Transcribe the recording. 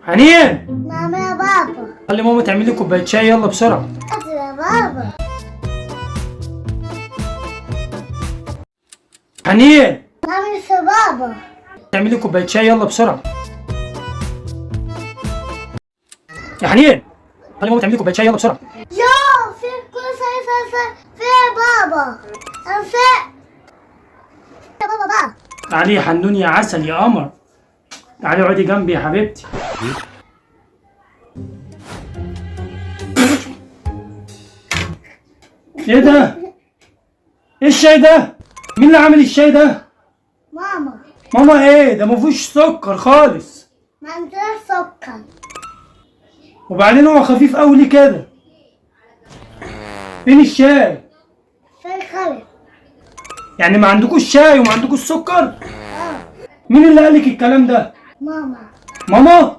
حنين، ماما يا بابا. خلي ماما تعمل لي كوبايه شاي، يلا بسرعه. حاضر يا بابا. حنين، ماما يا بابا. تعمل لي كوبايه شاي، يلا بسرعه. يا حنين، خلي ماما تعمل لي كوبايه شاي، يلا بسرعه. يو في كل في يا بابا. انا في يا بابا بقى. تعالي يا حنون يا عسل يا قمر، تعالي اقعدي جنبي يا حبيبتي. ايه ده؟ ايه الشاي ده؟ مين اللي عامل الشاي ده؟ ماما ماما ايه ده؟ مفيهوش سكر خالص، ما عندناش سكر. وبعدين هو خفيف قوي ليه كده؟ فين الشاي؟ في الخلف. يعني ما عندكوش شاي وما عندكوش سكر؟ اه مين اللي قالك الكلام ده؟ ماما. ماما؟